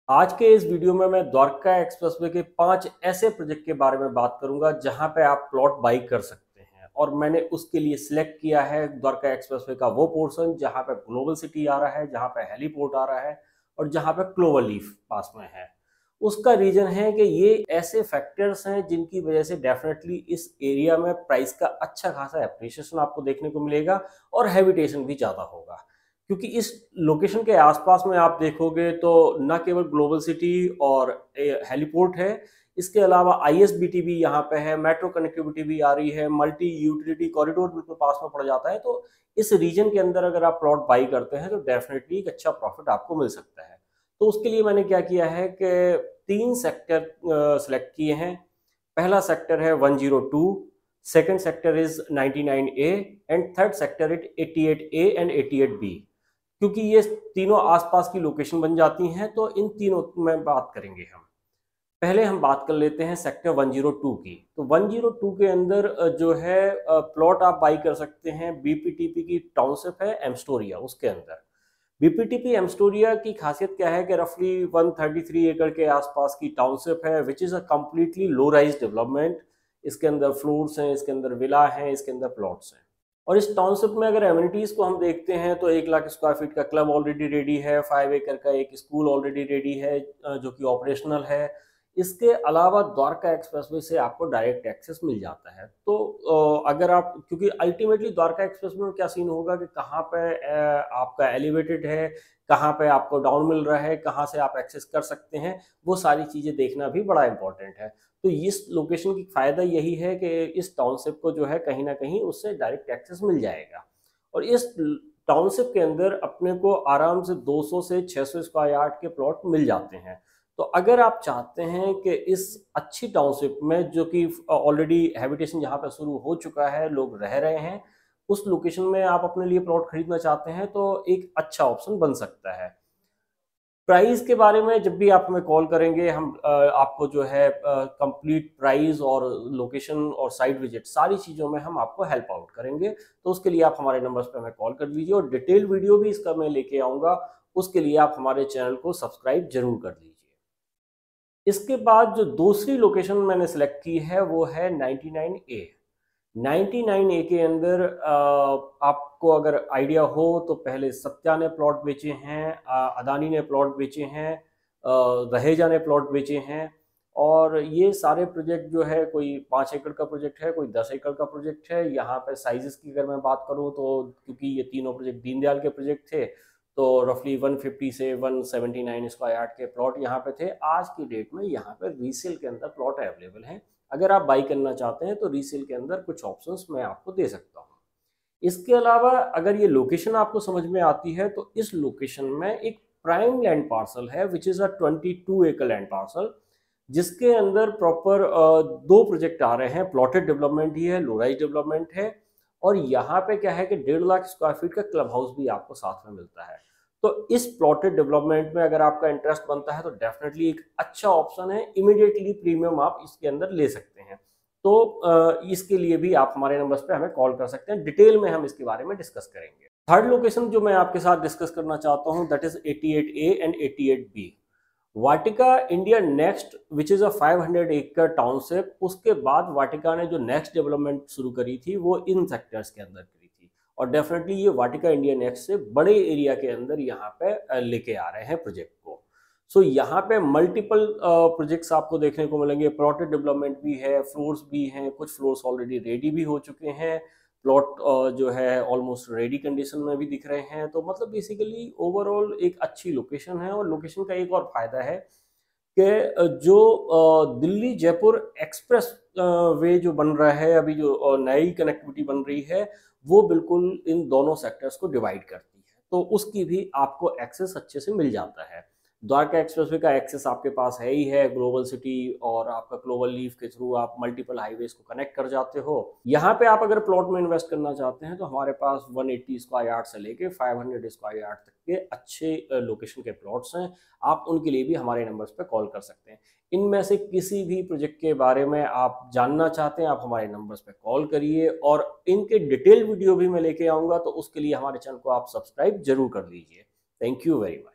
आज के इस वीडियो में मैं द्वारका एक्सप्रेसवे के 5 ऐसे प्रोजेक्ट के बारे में बात करूंगा जहां पे आप प्लॉट बाई कर सकते हैं और मैंने उसके लिए सिलेक्ट किया है द्वारका एक्सप्रेसवे का वो पोर्शन जहां पे ग्लोबल सिटी आ रहा है, जहां पे हेलीपोर्ट आ रहा है और जहां पे क्लोवर लीफ पास में है। उसका रीजन है कि ये ऐसे फैक्टर्स हैं जिनकी वजह से डेफिनेटली इस एरिया में प्राइस का अच्छा खासा एप्रिसिएशन आपको देखने को मिलेगा और हैबिटेशन भी ज़्यादा होगा, क्योंकि इस लोकेशन के आसपास में आप देखोगे तो न केवल ग्लोबल सिटी और हेलीपोर्ट है, इसके अलावा आईएसबीटी भी यहाँ पे है, मेट्रो कनेक्टिविटी भी आ रही है, मल्टी यूटिलिटी कॉरिडोर बिल्कुल पास में पड़ जाता है। तो इस रीजन के अंदर अगर आप प्लॉट बाई करते हैं तो डेफिनेटली एक अच्छा प्रॉफिट आपको मिल सकता है। तो उसके लिए मैंने क्या किया है कि 3 सेक्टर सेलेक्ट किए हैं। पहला सेक्टर है 102, second sector is 99A and third sector it 88A and 88B। क्योंकि ये तीनों आसपास की लोकेशन बन जाती हैं तो इन तीनों में बात करेंगे हम। पहले हम बात कर लेते हैं सेक्टर 102 की। तो 102 के अंदर जो है प्लॉट आप बाई कर सकते हैं। बीपीटीपी की टाउनशिप है एमस्टोरिया, उसके अंदर बीपीटीपी एमस्टोरिया की खासियत क्या है कि रफली 133 एकड़ के आसपास की टाउनशिप है, which is a completely low rise development. इसके अंदर फ्लोर्स हैं, इसके अंदर विला हैं, इसके अंदर प्लॉट्स हैं। और इस टाउनशिप में अगर एमिनिटीज़ को हम देखते हैं तो 1 लाख स्क्वायर फीट का क्लब ऑलरेडी रेडी है, 5 एकड़ का एक स्कूल ऑलरेडी रेडी है जो कि ऑपरेशनल है। इसके अलावा द्वारका एक्सप्रेसवे से आपको डायरेक्ट एक्सेस मिल जाता है। तो अगर आप, क्योंकि अल्टीमेटली द्वारका एक्सप्रेसवे में क्या सीन होगा कि कहाँ पे आपका एलिवेटेड है, कहाँ पे आपको डाउन मिल रहा है, कहाँ से आप एक्सेस कर सकते हैं, वो सारी चीज़ें देखना भी बड़ा इंपॉर्टेंट है। तो इस लोकेशन की फ़ायदा यही है कि इस टाउनशिप को जो है कहीं ना कहीं उससे डायरेक्ट एक्सेस मिल जाएगा। और इस टाउनशिप के अंदर अपने को आराम से 200 से 600 स्क्वायर यार्ड के प्लॉट मिल जाते हैं। तो अगर आप चाहते हैं कि इस अच्छी टाउनशिप में, जो कि ऑलरेडी हैबिटेशन जहाँ पे शुरू हो चुका है, लोग रह रहे हैं, उस लोकेशन में आप अपने लिए प्लॉट खरीदना चाहते हैं तो एक अच्छा ऑप्शन बन सकता है। प्राइस के बारे में जब भी आप हमें कॉल करेंगे, हम आपको जो है कंप्लीट प्राइस और लोकेशन और साइट विजिट सारी चीज़ों में हम आपको हेल्प आउट करेंगे। तो उसके लिए आप हमारे नंबर्स पे हमें कॉल कर लीजिए और डिटेल वीडियो भी इसका मैं लेके आऊँगा। उसके लिए आप हमारे चैनल को सब्सक्राइब जरूर कर लीजिए। इसके बाद जो दूसरी लोकेशन मैंने सेलेक्ट की है वो है 99A। 99A के अंदर आपको अगर आइडिया हो तो पहले सत्या ने प्लॉट बेचे हैं, अदानी ने प्लॉट बेचे हैं, रहेजा ने प्लॉट बेचे हैं। और ये सारे प्रोजेक्ट जो है, कोई 5 एकड़ का प्रोजेक्ट है, कोई 10 एकड़ का प्रोजेक्ट है। यहाँ पे साइजेस की अगर मैं बात करूँ तो क्योंकि ये तीनों प्रोजेक्ट दीनदयाल के प्रोजेक्ट थे तो रफली 150 से 179 स्क्वायर यार्ड के प्लॉट यहाँ पे थे। आज की डेट में यहाँ पे रीसेल के अंदर प्लॉट अवेलेबल हैं। अगर आप बाई करना चाहते हैं तो रीसेल के अंदर कुछ ऑप्शंस मैं आपको दे सकता हूँ। इसके अलावा अगर ये लोकेशन आपको समझ में आती है तो इस लोकेशन में एक प्राइम लैंड पार्सल है विच इज़ अ 22 एकड़ लैंड पार्सल, जिसके अंदर प्रॉपर 2 प्रोजेक्ट आ रहे हैं। प्लॉटेड डेवलपमेंट ही है, लो राइज डेवलपमेंट है। और यहाँ पे क्या है कि 1.5 लाख स्क्वायर फीट का क्लब हाउस भी आपको साथ में मिलता है। तो इस प्लॉटेड डेवलपमेंट में अगर आपका इंटरेस्ट बनता है तो डेफिनेटली एक अच्छा ऑप्शन है। इमीडिएटली प्रीमियम आप इसके अंदर ले सकते हैं। तो इसके लिए भी आप हमारे नंबर्स पे हमें कॉल कर सकते हैं। डिटेल में हम इसके बारे में डिस्कस करेंगे। थर्ड लोकेशन जो मैं आपके साथ डिस्कस करना चाहता हूँ that is 88A and 88B। Vatika India next which is a 500 एकड़ टाउनशिप। उसके बाद वाटिका ने जो नेक्स्ट डेवलपमेंट शुरू करी थी वो इन सेक्टर्स के अंदर करी थी। और डेफिनेटली ये वाटिका इंडिया नेक्स्ट से बड़े एरिया के अंदर यहाँ पे लेके आ रहे हैं प्रोजेक्ट को। सो यहाँ पे मल्टीपल प्रोजेक्ट्स आपको देखने को मिलेंगे। प्लॉटेड डेवलपमेंट भी है, फ्लोर्स भी हैं, कुछ फ्लोर्स ऑलरेडी रेडी भी हो चुके हैं। प्लॉट जो है ऑलमोस्ट रेडी कंडीशन में भी दिख रहे हैं। तो मतलब बेसिकली ओवरऑल एक अच्छी लोकेशन है। और लोकेशन का एक और फायदा है कि जो दिल्ली जयपुर एक्सप्रेस वे जो बन रहा है अभी, जो नई कनेक्टिविटी बन रही है, वो बिल्कुल इन दोनों सेक्टर्स को डिवाइड करती है। तो उसकी भी आपको एक्सेस अच्छे से मिल जाता है। द्वारका एक्सप्रेसवे का एक्सेस आपके पास है ही है, ग्लोबल सिटी और आपका क्लोवर लीफ के थ्रू आप मल्टीपल हाईवेज को कनेक्ट कर जाते हो। यहाँ पे आप अगर प्लॉट में इन्वेस्ट करना चाहते हैं तो हमारे पास 180 स्क्वायर यार्ड से लेके 500 स्क्वायर यार्ड तक के अच्छे लोकेशन के प्लॉट्स हैं। आप उनके लिए भी हमारे नंबर्स पे कॉल कर सकते हैं। इनमें से किसी भी प्रोजेक्ट के बारे में आप जानना चाहते हैं, आप हमारे नंबर्स पे कॉल करिए। और इनके डिटेल वीडियो भी मैं लेके आऊँगा, तो उसके लिए हमारे चैनल को आप सब्सक्राइब जरूर कर लीजिए। Thank you very much.